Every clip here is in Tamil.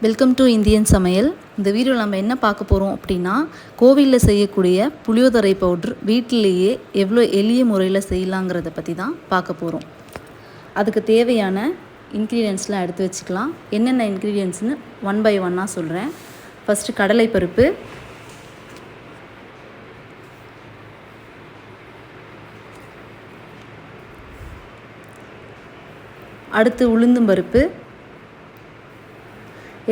வெல்கம் டு இந்தியன் சமையல். இந்த வீடியோவில் நம்ம என்ன பார்க்க போகிறோம் அப்படின்னா, கோவிலில் செய்யக்கூடிய புளியோதரை பவுட்ரு வீட்டிலேயே எவ்வளோ எளிய முறையில் செய்யலாங்கிறத பற்றி தான் பார்க்க போகிறோம். அதுக்கு தேவையான இன்க்ரீடியன்ஸ்லாம் எடுத்து வச்சுக்கலாம். என்னென்ன இன்க்ரீடியன்ட்ஸ்னு ஒன் பை ஒன்னாக சொல்கிறேன். ஃபஸ்ட்டு கடலைப்பருப்பு, அடுத்து உளுந்தம்பருப்பு.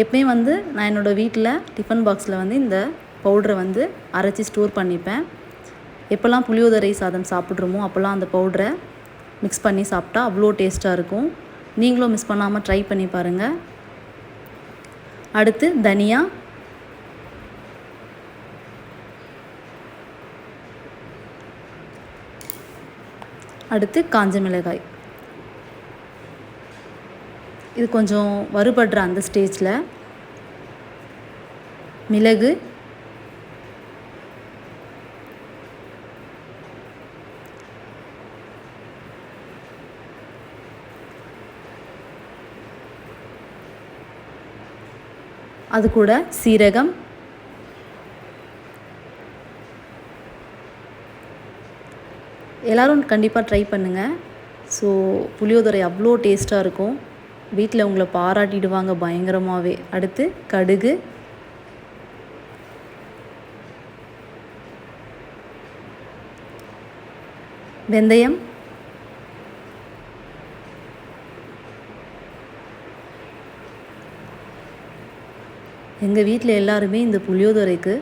எப்பயுமே நான் என்னோடய வீட்டில் டிஃபன் பாக்ஸில் இந்த பவுடரை அரைச்சி ஸ்டோர் பண்ணிப்பேன். எப்போல்லாம் புளியோதரை சாதம் சாப்பிட்றோமோ அப்போல்லாம் அந்த பவுடரை மிக்ஸ் பண்ணி சாப்பிட்டா அவ்வளோ டேஸ்ட்டாக இருக்கும். நீங்களும் மிஸ் பண்ணாமல் ட்ரை பண்ணி பாருங்கள். அடுத்து தனியா, அடுத்து காஞ்ச மிளகாய். இது கொஞ்சம் வறுபடுற அந்த ஸ்டேஜில் மிளகு, அது கூட சீரகம், எல்லோரும் கண்டிப்பாக ட்ரை பண்ணுங்கள். ஸோ புளியோதரை அவ்வளோ டேஸ்ட்டாக இருக்கும். வீட்டில் உங்களை பாராட்டிடுவாங்க பயங்கரமாகவே. அடுத்து கடுகு, வெந்தயம், எங்கள் வீட்டில் எல்லாருமே இந்த புளியோதரைக்கு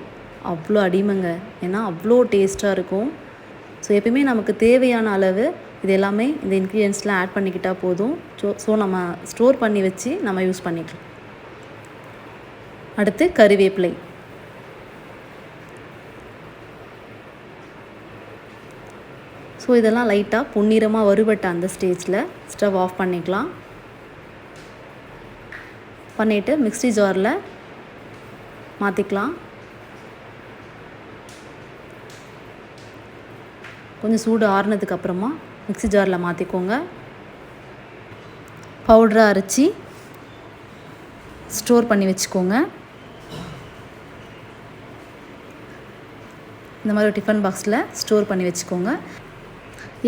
அவ்வளோ அடிமைங்க. ஏன்னா அவ்வளோ டேஸ்ட்டாக இருக்கும். ஸோ எப்பயுமே நமக்கு தேவையான அளவு இது எல்லாமே இந்த இன்க்ரீடியன்ஸ்லாம் ஆட் பண்ணிக்கிட்டால் போதும். ஸோ நம்ம ஸ்டோர் பண்ணி வச்சு நம்ம யூஸ் பண்ணிக்கலாம். அடுத்து கறிவேப்பிலை. ஸோ இதெல்லாம் லைட்டாக பொன்னிறமாக வறுபட்ட அந்த ஸ்டேஜில் ஸ்டவ் ஆஃப் பண்ணிக்கலாம். பண்ணிவிட்டு மிக்ஸி ஜாரில் மாற்றிக்கலாம். கொஞ்சம் சூடு ஆறுனதுக்கப்புறமா மிக்ஸி ஜாரில் மாற்றிக்கோங்க. பவுடரை அரைச்சி ஸ்டோர் பண்ணி வச்சுக்கோங்க. இந்த மாதிரி டிஃபன் பாக்ஸில் ஸ்டோர் பண்ணி வச்சுக்கோங்க.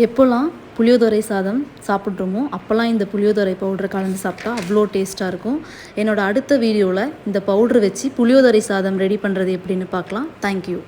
எப்போல்லாம் புளியோதரை சாதம் சாப்பிட்றோமோ அப்போல்லாம் இந்த புளியோதரை பவுடரை கலந்து சாப்பிட்டா அவ்வளோ டேஸ்ட்டாக இருக்கும். என்னோடய அடுத்த வீடியோவில் இந்த பவுட்ரு வச்சு புளியோதரை சாதம் ரெடி பண்ணுறது எப்படின்னு பார்க்கலாம். தேங்க்யூ.